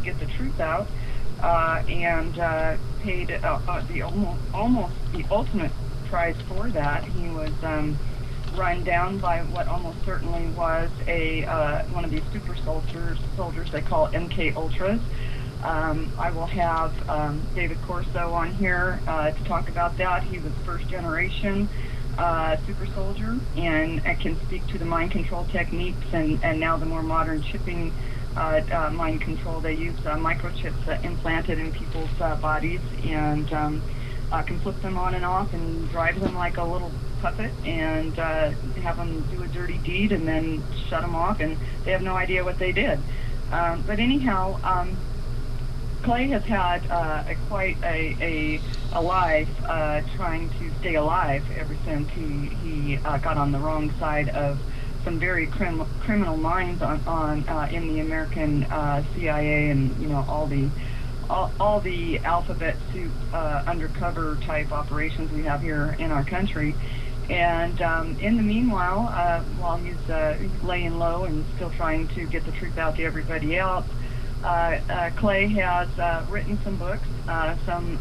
get the truth out, and paid almost the ultimate price for that. He was run down by what almost certainly was a one of these super soldiers they call MK Ultras. I will have David Corso on here to talk about that. He was first generation super soldier, and can speak to the mind control techniques and now the more modern chipping mind control. They use microchips implanted in people's bodies, and can flip them on and off and drive them like a little puppet, and have them do a dirty deed and then shut them off, and they have no idea what they did. But anyhow, Clay has had quite a life trying to stay alive ever since he got on the wrong side of some very criminal minds on in the American CIA, and all the alphabet soup undercover type operations we have here in our country. And in the meanwhile, while he's laying low and still trying to get the truth out to everybody else, Clay has written some books, some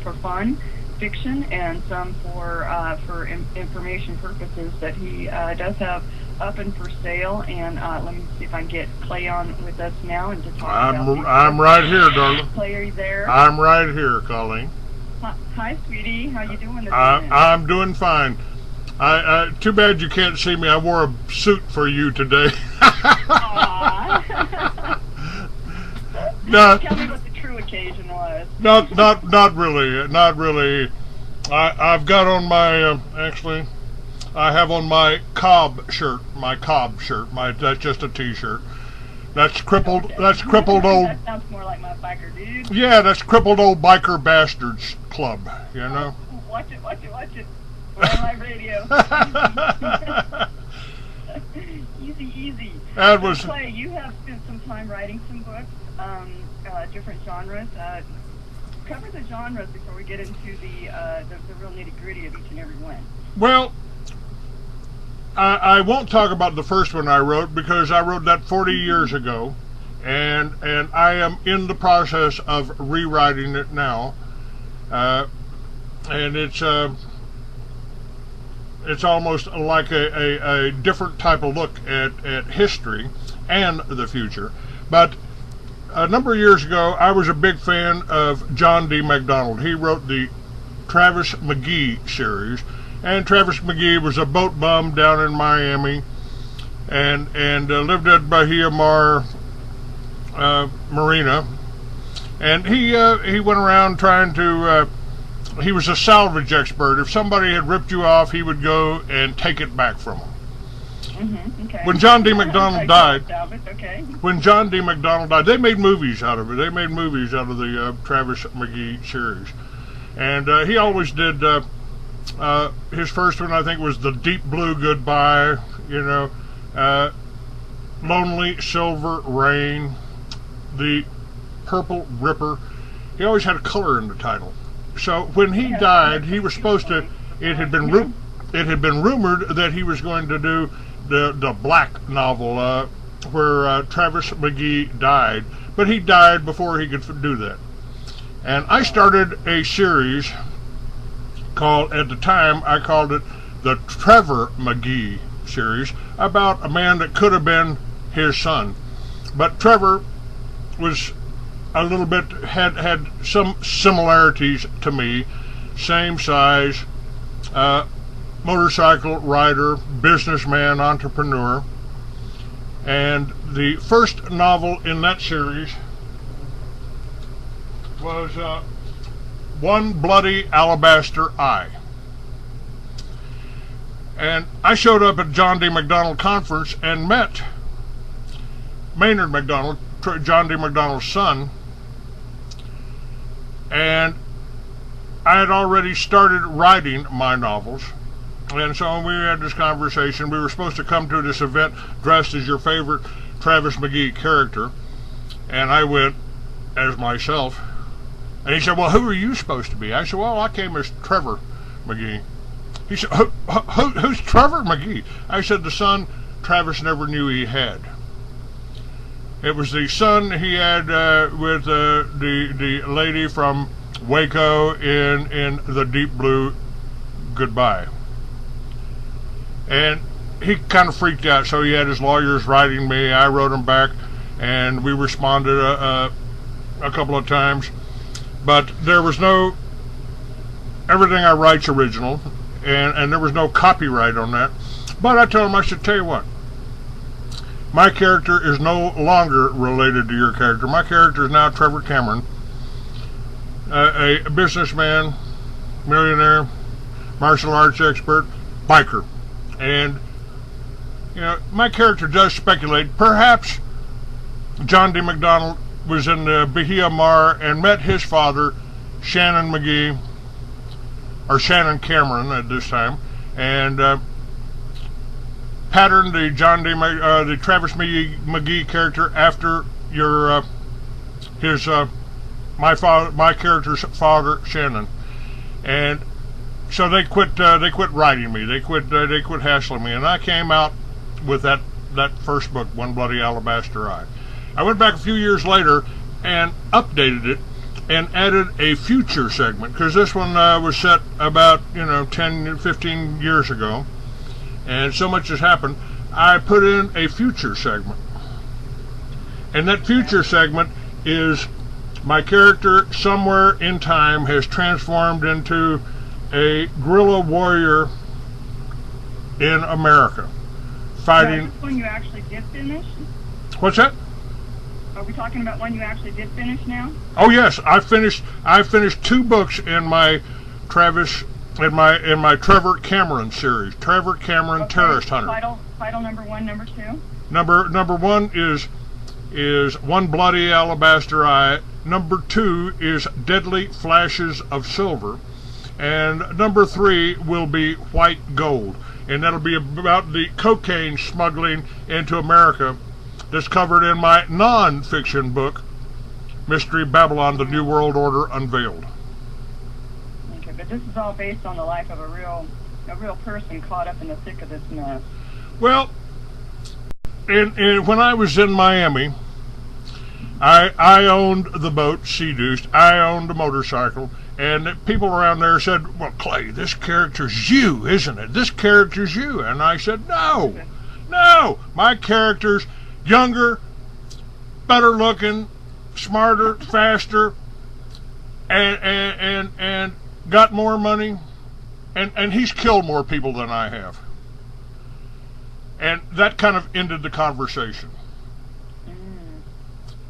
for fun, fiction, and some for information purposes that he does have up and for sale. And let me see if I can get Clay on with us now and to talk about. I'm right here, darling. Clay, are you there? I'm right here, Colleen. Hi, sweetie. How you doing this evening? I'm doing fine. Too bad you can't see me. I wore a suit for you today. Tell me what the true occasion was. Not really. I've got on my actually, I have on my Cobb shirt. That's just a T-shirt. That's crippled. Okay. That's crippled old. That sounds more like my biker dude. Yeah, that's crippled old biker bastards club. You know. Watch it. We're on live radio. Easy. That was. Clay, you have spent some time writing some books, different genres. Cover the genres before we get into the real nitty-gritty of each and every one. Well, I won't talk about the first one I wrote because I wrote that 40 years ago, and I am in the process of rewriting it now, and it's almost like a different type of look at history and the future. But a number of years ago, I was a big fan of John D. MacDonald. He wrote the Travis McGee series, and Travis McGee was a boat bum down in Miami, and lived at Bahia Mar Marina, and he went around trying to. He was a salvage expert. If somebody had ripped you off, he would go and take it back from them. Mm-hmm, okay. When John D. MacDonald died, okay. They made movies out of it. They made movies out of the Travis McGee series, and he always did. His first one, I think, was The Deep Blue Goodbye. Lonely Silver Rain, The Purple Ripper. He always had a color in the title. So when he died, he was supposed to. It had been rumored that he was going to do the Black novel where Travis McGee died, but he died before he could do that. And I started a series called, at the time, I called it the Trevor McGee series, about a man that could have been his son. But Trevor was a little bit, had some similarities to me, same size, motorcycle rider, businessman, entrepreneur. And the first novel in that series was One Bloody Alabaster Eye. And I showed up at John D. MacDonald conference and met Maynard MacDonald, John D. MacDonald's son, and I had already started writing my novels. And so we had this conversation. We were supposed to come to this event dressed as your favorite Travis McGee character, and I went as myself. And he said, "Well, who are you supposed to be?" I said, "Well, I came as Trevor McGee." He said, who's Trevor McGee? I said, "The son Travis never knew he had." It was the son he had with the lady from Waco in the Deep Blue Goodbye. And he kind of freaked out, so he had his lawyers writing me. I wrote him back, and we responded a couple of times. But there was no, everything I write's original, and there was no copyright on that. But I told him, I should tell you what, my character is no longer related to your character. My character is now Trevor Cameron, a businessman, millionaire, martial arts expert, biker. And, you know, my character does speculate. Perhaps John D. McDonald was in the Bahia Mar and met his father, Shannon McGee, or Shannon Cameron at this time, and patterned the the Travis McGee character after my character's father, Shannon. And so they quit writing me. They quit hassling me, and I came out with that first book, One Bloody Alabaster Eye. I went back a few years later and updated it and added a future segment, because this one was set about 10, 15 years ago, and so much has happened. I put in a future segment, and that future segment is my character somewhere in time has transformed into a guerrilla warrior in America, fighting. Is this one you actually did finish? What's that? Are we talking about one you actually did finish now? Oh yes, I finished 2 books in my Trevor Cameron series. Trevor Cameron, okay. Terrorist Hunter. Title number 1, number 2. Number 1 is One Bloody Alabaster Eye. Number 2 is Deadly Flashes of Silver. And number 3 will be White Gold, and that'll be about the cocaine smuggling into America that's covered in my non-fiction book, Mystery Babylon: The New World Order Unveiled. Okay, but this is all based on the life of a real person caught up in the thick of this mess. Well, when I was in Miami, I owned the boat, Sea Deuce. I owned a motorcycle. And people around there said, well, Clay, this character's you, isn't it? This character's you. And I said, no, my character's younger, better looking, smarter, faster, and got more money. And he's killed more people than I have. And that kind of ended the conversation.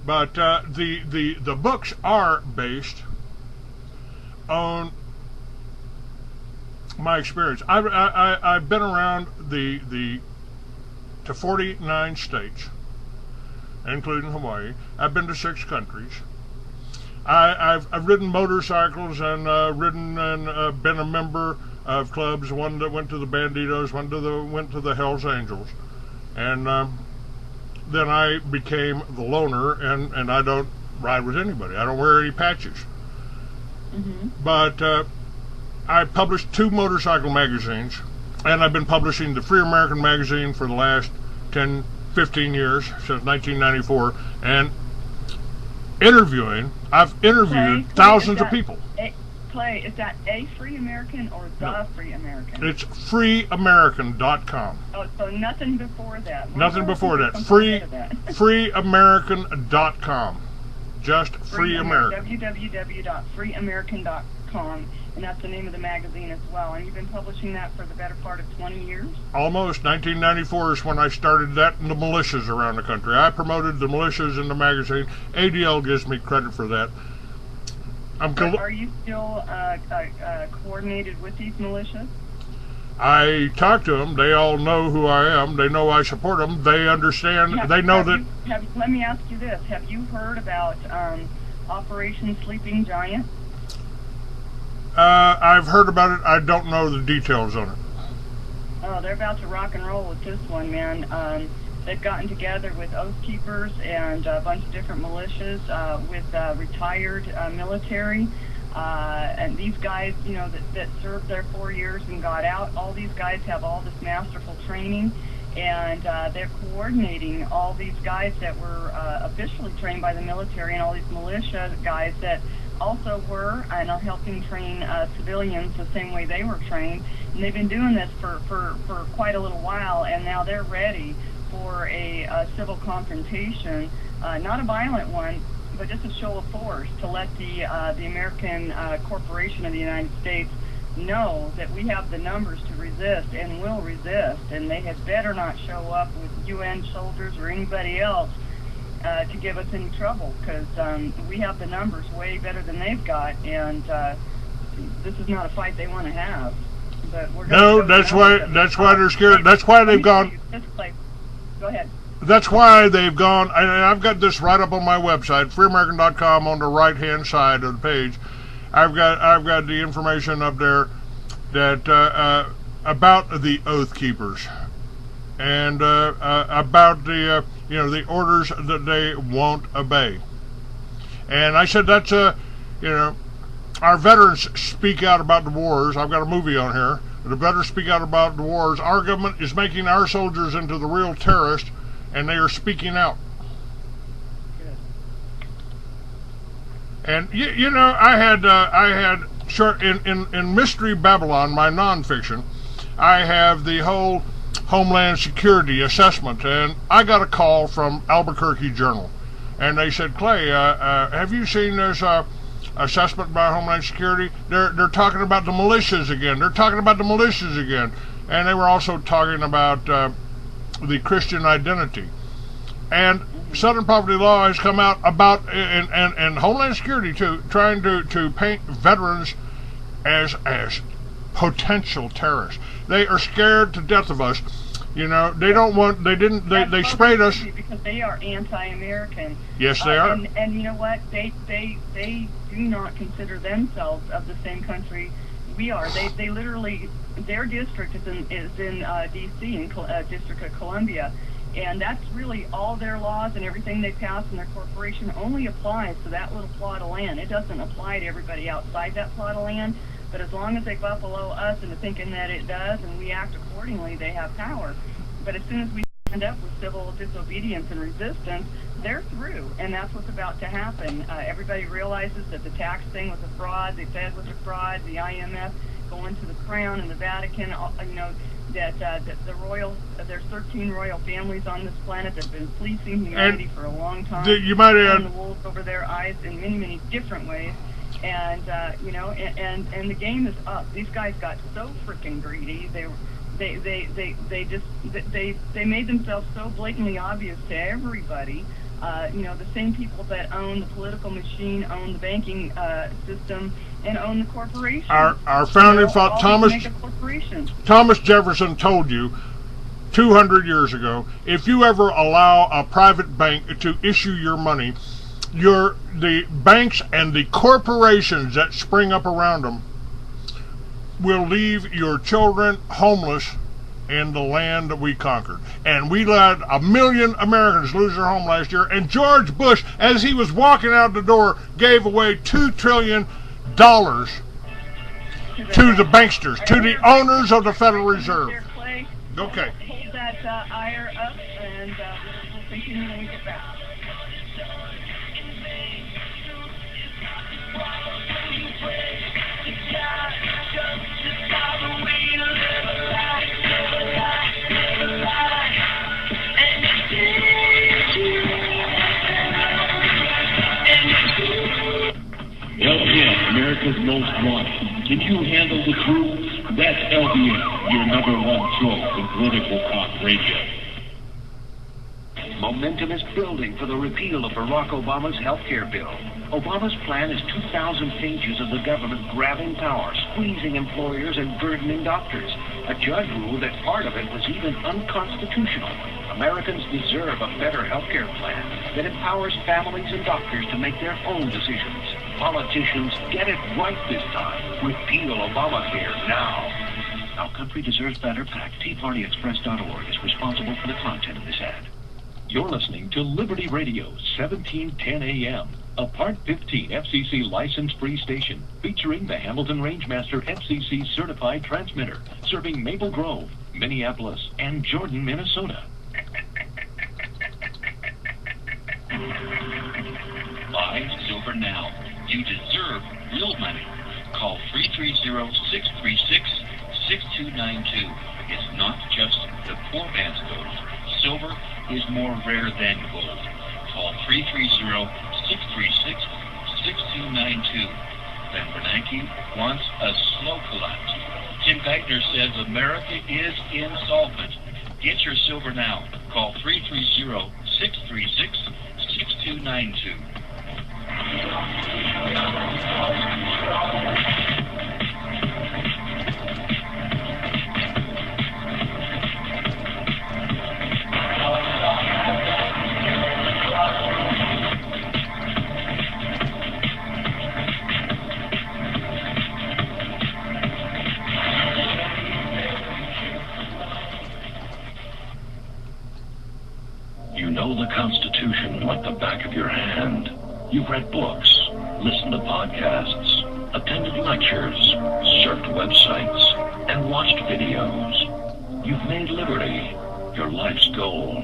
But the books are based on my experience. I've been around to 49 states, including Hawaii. I've been to 6 countries. I've ridden motorcycles and ridden and been a member of clubs. One that went to the Banditos, went to the Hells Angels, and then I became the loner, and I don't ride with anybody. I don't wear any patches. Mm-hmm. But I published 2 motorcycle magazines, and I've been publishing the Free American magazine for the last 10, 15 years, since 1994, and interviewing. I've interviewed thousands of people. Clay, is that a Free American or the Free American? It's freeamerican.com. Oh, so nothing before that. Nothing before that. Freeamerican.com. Just Free American. www.freeamerican.com, and that's the name of the magazine as well. And you've been publishing that for the better part of 20 years? Almost. 1994 is when I started that in the militias around the country. I promoted the militias in the magazine. ADL gives me credit for that. Are you still coordinated with these militias? I talk to them. They all know who I am. They know I support them. They understand. They know that. Let me ask you this. Have you heard about Operation Sleeping Giant? I've heard about it. I don't know the details on it. Oh, they're about to rock and roll with this one, man. They've gotten together with Oath Keepers and a bunch of different militias with retired military. And these guys, that served their 4 years and got out, all these guys have all this masterful training, And they're coordinating all these guys that were officially trained by the military and all these militia guys that also were and are helping train civilians the same way they were trained. And they've been doing this for quite a little while, and now they're ready for a civil confrontation, not a violent one, but just a show of force to let the American corporation of the United States know that we have the numbers to resist and will resist, and they had better not show up with UN soldiers or anybody else to give us any trouble, because we have the numbers way better than they've got, and this is not a fight they want to have. But we're no, that's why they're scared. That's why they've gone. Go ahead. That's why they've gone. And I've got this right up on my website, freeamerican.com, on the right-hand side of the page. I've got the information up there that about the Oath Keepers and about the the orders that they won't obey. And I said that's our veterans speak out about the wars. I've got a movie on here. The veterans speak out about the wars. Our government is making our soldiers into the real terrorists, and they are speaking out. And I had short in Mystery Babylon, my nonfiction, I have the whole Homeland Security assessment, and I got a call from Albuquerque Journal, and they said, Clay, have you seen this assessment by Homeland Security? They're talking about the militias again. And they were also talking about the Christian identity. And Southern Poverty Law has come out about, and Homeland Security too, trying to paint veterans as potential terrorists. They are scared to death of us. They don't want. They sprayed us because they are anti-American. Yes, they are. And you know what? They do not consider themselves of the same country we are. They literally, their district is in D.C. in District of Columbia. And that's really all their laws and everything they pass in their corporation only applies to that little plot of land. It doesn't apply to everybody outside that plot of land. But as long as they go below us into thinking that it does and we act accordingly, they have power. But as soon as we stand up with civil disobedience and resistance, they're through. And that's what's about to happen. Everybody realizes that the tax thing was a fraud, the Fed was a fraud, the IMF going to the Crown and the Vatican, that there's 13 royal families on this planet that have been fleecing humanity for a long time. You might add the wool over their eyes in many, many different ways. And and the game is up. These guys got so freaking greedy. They made themselves so blatantly obvious to everybody. The same people that own the political machine own the banking system and own the corporation. Our founding father Thomas Jefferson told you 200 years ago, if you ever allow a private bank to issue your money, the banks and the corporations that spring up around them will leave your children homeless in the land that we conquered. And we let 1 million Americans lose their home last year, and George Bush, as he was walking out the door, gave away $2 trillion to the banksters, to the owners of the Federal Reserve. Okay. Hold that ire up, and we'll continue when we get back. LBN, America's Most Wanted. Can you handle the truth? That's LBN, your #1 choice in political talk radio. Momentum is building for the repeal of Barack Obama's health care bill. Obama's plan is 2,000 pages of the government grabbing power, squeezing employers, and burdening doctors. A judge ruled that part of it was even unconstitutional. Americans deserve a better health care plan that empowers families and doctors to make their own decisions. Politicians, get it right this time. Repeal Obamacare now. Our country deserves better. PAC, TeaPartyExpress.org is responsible for the content of this ad. You're listening to Liberty Radio, 1710 AM. A Part 15 FCC license-free station featuring the Hamilton Rangemaster FCC certified transmitter, serving Maple Grove, Minneapolis, and Jordan, Minnesota. Buy silver now. You deserve real money. Call 330-636-6292. It's not just the poor man's gold. Silver is more rare than gold. Call 330-636-6292. Ben Bernanke wants a slow collapse. Tim Geithner says America is insolvent. Get your silver now. Call 330-636-6292. You know the Constitution like the back of your hand. You've read books, listened to podcasts, attended lectures, surfed websites, and watched videos. You've made liberty your life's goal,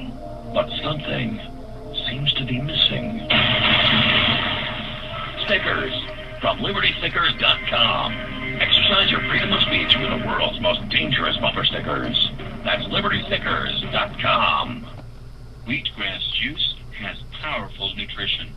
but something seems to be missing. Stickers from LibertyStickers.com. Exercise your freedom of speech with the world's most dangerous bumper stickers. That's LibertyStickers.com. Wheatgrass juice has powerful nutrition.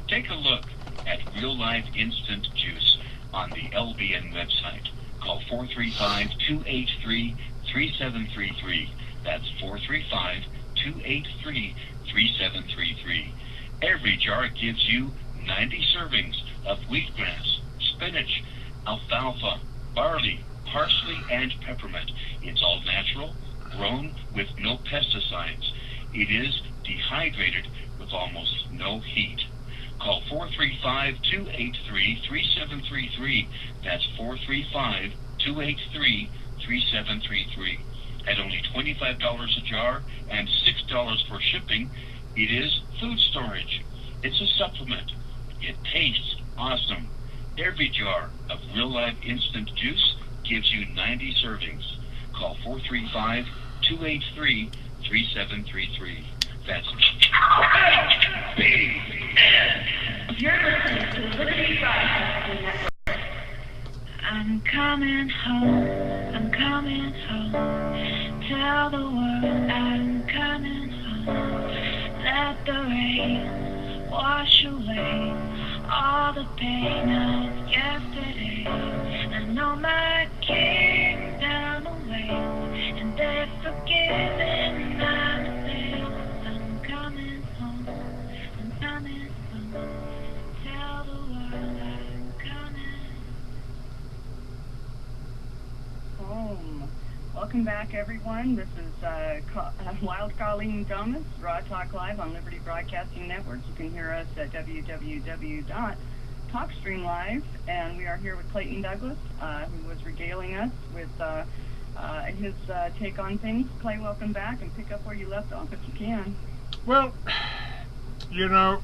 Take a look at Real Life Instant Juice on the LBN website. Call 435-283-3733. That's 435-283-3733. Every jar gives you 90 servings of wheatgrass, spinach, alfalfa, barley, parsley, and peppermint. It's all natural, grown with no pesticides. It is dehydrated with almost no heat. Call 435-283-3733. That's 435-283-3733. At only $25 a jar and $6 for shipping, it is food storage. It's a supplement. It tastes awesome. Every jar of Real Life Instant Juice gives you 90 servings. Call 435-283-3733. That's LBN. You're listening to Liberty Broadcasting Network. I'm coming home. I'm coming home. Tell the world I'm coming home. Let the rain wash away all the pain of yesterday. I know my kingdom awaits, and they're forgiven my mistakes. I'm coming home. I'm coming home. Tell the world I'm coming Home. Welcome back, everyone. This is Wild Colleen Thomas, Raw Talk Live on Liberty Broadcasting Network. You can hear us at www.talkstreamlive, and we are here with Clayton Douglas, who was regaling us with his take on things. Clay, welcome back, and pick up where you left off if you can. Well, you know,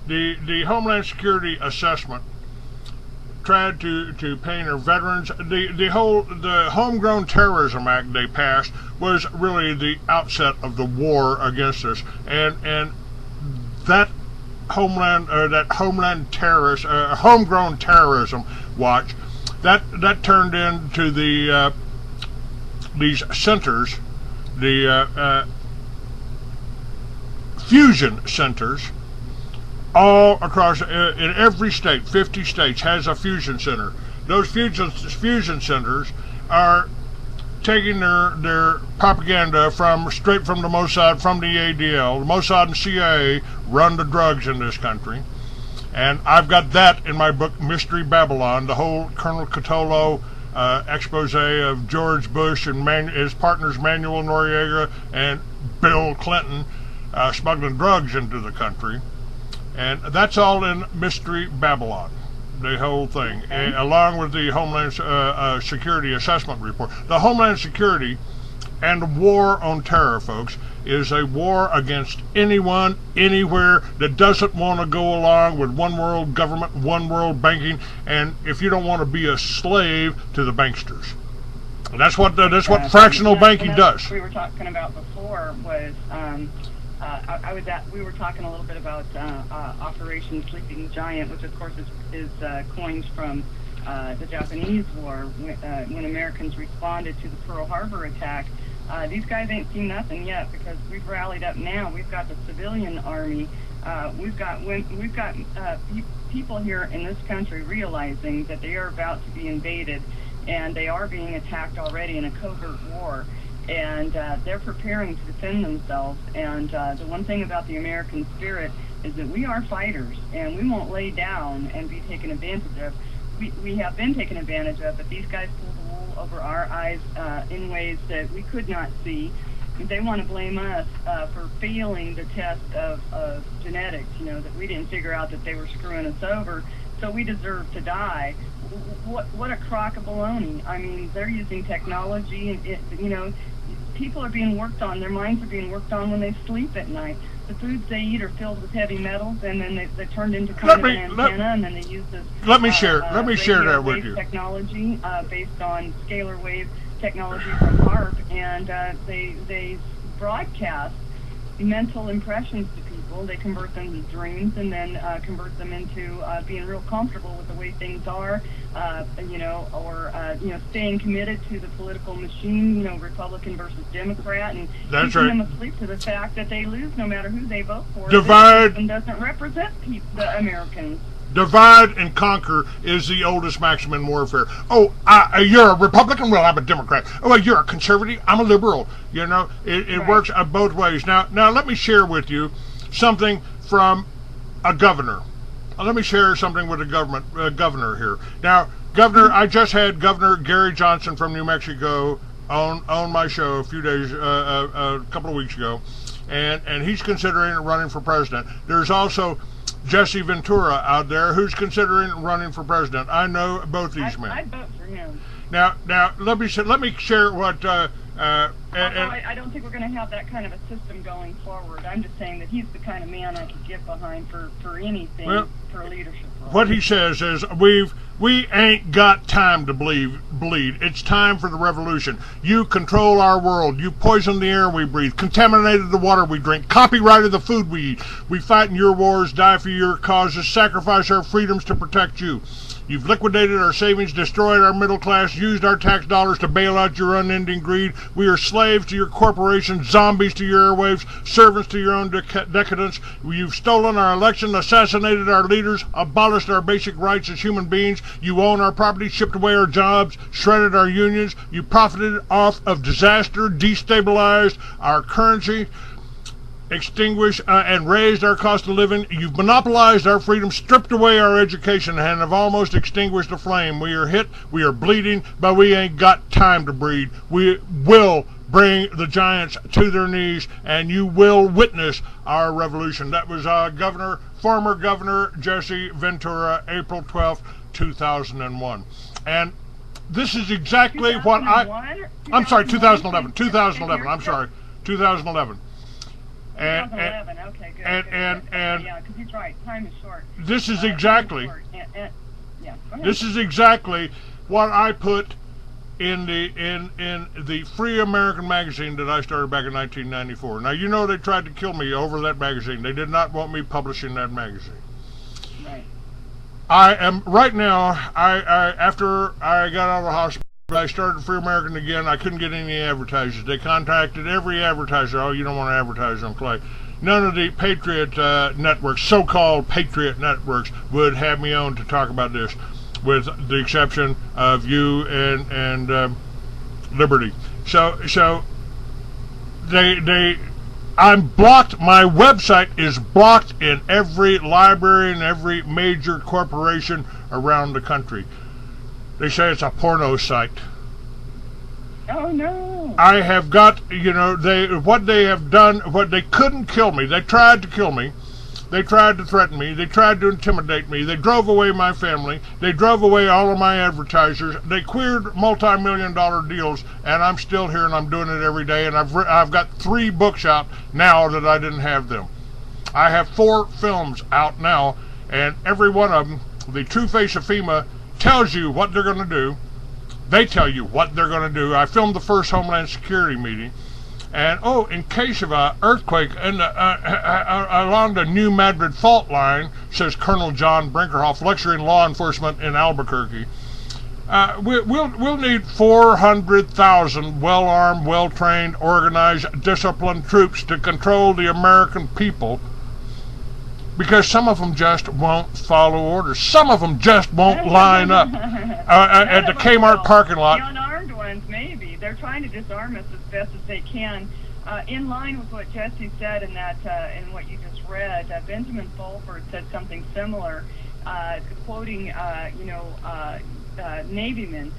the Homeland Security assessment tried to paint our veterans. The Homegrown Terrorism Act they passed was really the outset of the war against us, and that homegrown terrorism watch that turned into these centers, the fusion centers, all across, in every state, 50 states has a fusion center. Those fusion centers are taking their propaganda straight from the Mossad, from the ADL. The Mossad and CIA run the drugs in this country. And I've got that in my book, Mystery Babylon, the whole Colonel Cotolo expose of George Bush and his partners Manuel Noriega and Bill Clinton smuggling drugs into the country. And that's all in Mystery Babylon, the whole thing, along with the Homeland Security Assessment Report. The Homeland Security and the war on terror, folks, is a war against anyone, anywhere that doesn't want to go along with one world government, one world banking, and if you don't want to be a slave to the banksters. And that's what fractional banking does. What we were talking about before was we were talking a little bit about Operation Sleeping Giant, which of course is coined from the Japanese War when Americans responded to the Pearl Harbor attack. These guys ain't seen nothing yet because we've rallied up now. We've got the civilian army. We've got people here in this country realizing that they are about to be invaded, and they are being attacked already in a covert war. And they're preparing to defend themselves. And the one thing about the American spirit is that we are fighters, and we won't lay down and be taken advantage of. We have been taken advantage of, but these guys pull the wool over our eyes in ways that we could not see. They want to blame us for failing the test of genetics, that we didn't figure out that they were screwing us over, so we deserve to die. What a crock of baloney. I mean, they're using technology, and people are being worked on, their minds are being worked on when they sleep at night. The foods they eat are filled with heavy metals, and then they're turned into kind of an antenna, and then they use this let me share that with you. Technology based on scalar wave technology from HARP, and they broadcast mental impressions to people. They convert them to dreams, and then convert them into being real comfortable with the way things are, or staying committed to the political machine, Republican versus Democrat, and that's keeping right. them asleep to the fact that they lose no matter who they vote for. Divide and doesn't represent the Americans. Divide and conquer is the oldest maxim in warfare. Oh, you're a Republican? Well, I'm a Democrat. Oh, well, you're a conservative? I'm a liberal. It Right. works both ways. Now, let me share with you something from a governor. Let me share something with a governor here. Now, Governor, I just had Governor Gary Johnson from New Mexico on my show a couple of weeks ago, and he's considering running for president. There's also Jesse Ventura out there who's considering running for president. I know both these men. I'd vote for him. Now, let me share what. I don't think we're going to have that kind of a system going forward. I'm just saying that he's the kind of man I could get behind for anything, for a leadership role. What he says is we ain't got time to bleed. It's time for the revolution. You control our world. You poison the air we breathe, contaminated the water we drink, copyrighted the food we eat. We fight in your wars, die for your causes, sacrifice our freedoms to protect you. You've liquidated our savings, destroyed our middle class, used our tax dollars to bail out your unending greed. We are slaves to your corporations, zombies to your airwaves, servants to your own decadence. You've stolen our election, assassinated our leaders, abolished our basic rights as human beings. You own our property, shipped away our jobs, shredded our unions. You profited off of disaster, destabilized our currency, extinguished and raised our cost of living. You've monopolized our freedom, stripped away our education, and have almost extinguished the flame. We are hit, we are bleeding, but we ain't got time to breed. We will bring the giants to their knees, and you will witness our revolution. That was former Governor Jesse Ventura, April 12th, 2001. And this is exactly what I'm sorry, 2011. 2011. I'm sorry, 2011. 2011. Okay, good. And yeah, because he's right. Time is short. This is exactly. Yeah. This is exactly what I put in the Free American magazine that I started back in 1994. Now they tried to kill me over that magazine. They did not want me publishing that magazine. Right. I am right now. I after I got out of the hospital, I started Free American again. I couldn't get any advertisers. They contacted every advertiser. Oh, you don't want to advertise on Clay. None of the Patriot networks, so-called Patriot networks, would have me on to talk about this, with the exception of you and Liberty. So I'm blocked. My website is blocked in every library and every major corporation around the country. They say it's a porno site. Oh no! I have got, what they have done, what they couldn't kill me. They tried to kill me. They tried to threaten me. They tried to intimidate me. They drove away my family. They drove away all of my advertisers. They cleared multi-million-dollar deals, and I'm still here, and I'm doing it every day. And I've got 3 books out now that I didn't have them. I have 4 films out now, and every one of them, the true face of FEMA tells you what they're going to do. They tell you what they're going to do. I filmed the first Homeland Security meeting. And, in case of an earthquake along the New Madrid fault line, says Colonel John Brinkerhoff, lecturing law enforcement in Albuquerque, we'll need 400,000 well-armed, well-trained, organized, disciplined troops to control the American people, because some of them just won't follow orders. Some of them just won't line up at the Kmart parking lot. The unarmed ones, maybe. They're trying to disarm us as best as they can. In line with what Jesse said in that, in what you just read, Benjamin Fulford said something similar, quoting, Navymen.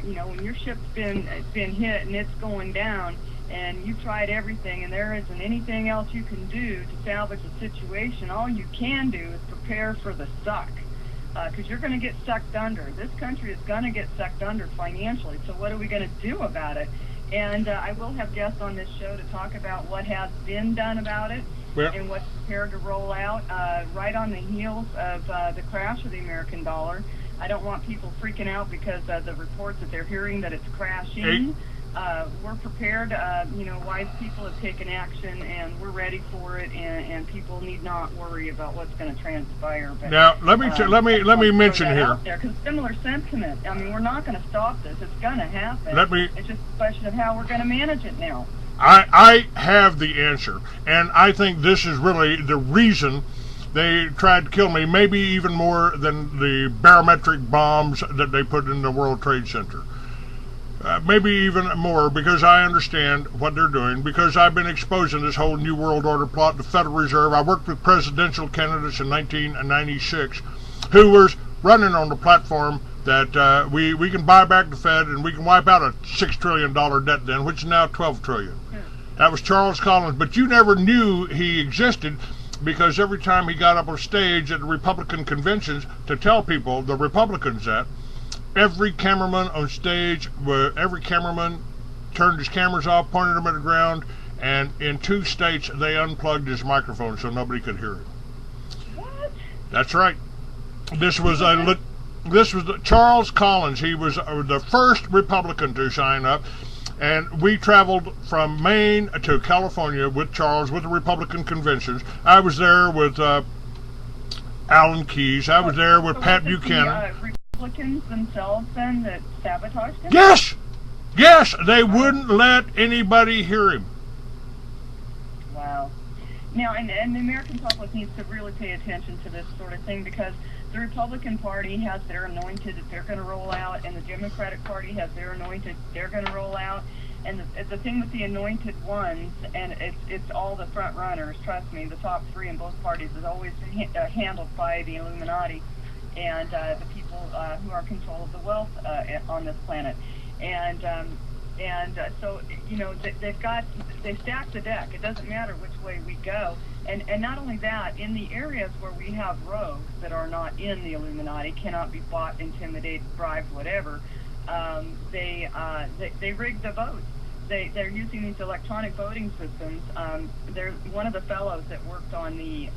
When your ship's been hit and it's going down, and you've tried everything, and there isn't anything else you can do to salvage the situation, all you can do is prepare for the suck, because you're going to get sucked under. This country is going to get sucked under financially, so what are we going to do about it? And I will have guests on this show to talk about what has been done about it, and what's prepared to roll out right on the heels of the crash of the American dollar. I don't want people freaking out because the reports that they're hearing that it's crashing. We're prepared. Wise people have taken action, and we're ready for it. And people need not worry about what's going to transpire. But, now, let me mention here. Because similar sentiment. I mean, we're not going to stop this. It's going to happen. It's just a question of how we're going to manage it now. I have the answer, and I think this is really the reason they tried to kill me. Maybe even more than the barometric bombs that they put in the World Trade Center. Maybe even more, because I understand what they're doing, because I've been exposing this whole New World Order plot, the Federal Reserve. I worked with presidential candidates in 1996 who was running on the platform that we can buy back the Fed and we can wipe out a $6 trillion debt then, which is now $12 trillion. That was Charles Collins, but you never knew he existed, because every time he got up on stage at the Republican conventions to tell people, the Republicans, that every cameraman on stage, every cameraman turned his cameras off, pointed them at the ground, and in 2 states they unplugged his microphone so nobody could hear him. What? That's right. This was Charles Collins. He was the first Republican to sign up, and we traveled from Maine to California with Charles, with the Republican conventions. I was there with Alan Keyes. I was there with Pat Buchanan. Republicans themselves then that sabotaged him? Yes, they wouldn't let anybody hear him. Wow. Now, and the American public needs to really pay attention to this sort of thing, because the Republican Party has their anointed that they're going to roll out, and the Democratic Party has their anointed they're going to roll out. And the thing with the anointed ones, and it's all the front runners, trust me, the top 3 in both parties is always handled by the Illuminati and the people who are in control of the wealth on this planet. So they stack the deck. It doesn't matter which way we go. And not only that, in the areas where we have rogues that are not in the Illuminati, cannot be bought, intimidated, bribed, whatever, they rig the votes. They're using these electronic voting systems. There's one of the fellows that worked on the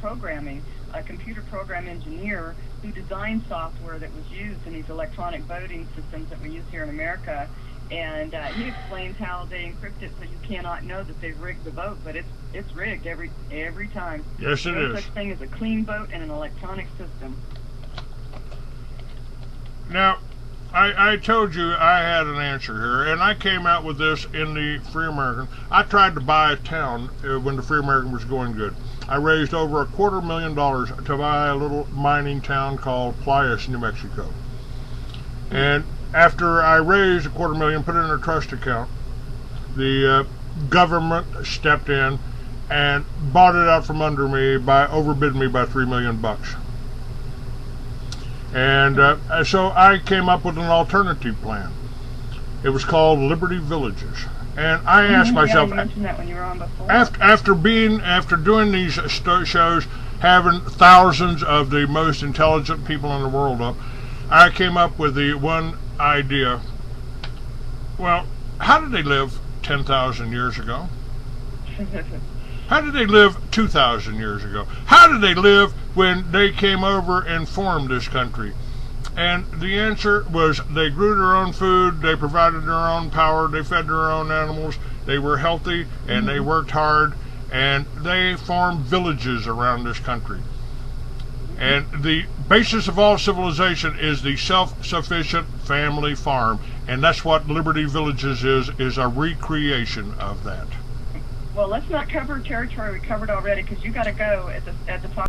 programming, a computer program engineer who designed software that was used in these electronic voting systems that we use here in America. And he explains how they encrypt it so you cannot know that they've rigged the vote, but it's rigged every time. Yes, it is. No such thing as a clean vote in an electronic system. Now, I told you I had an answer here, and I came out with this in the Free American. I tried to buy a town when the Free American was going good. I raised over $250,000 to buy a little mining town called Playas, New Mexico. And after I raised $250,000, put it in a trust account, the government stepped in and bought it out from under me overbid me by $3 million. And so I came up with an alternative plan. It was called Liberty Villages. And I asked myself, you mentioned that when you were on before. after doing these shows, having thousands of the most intelligent people in the world up, I came up with the one idea. Well, how did they live 10,000 years ago? How did they live 2,000 years ago? How did they live when they came over and formed this country? And the answer was they grew their own food, they provided their own power, they fed their own animals, they were healthy, and they worked hard, and they formed villages around this country. And the basis of all civilization is the self-sufficient family farm, and that's what Liberty Villages is a recreation of that. Well, let's not cover territory we covered already, because you got to go at the top.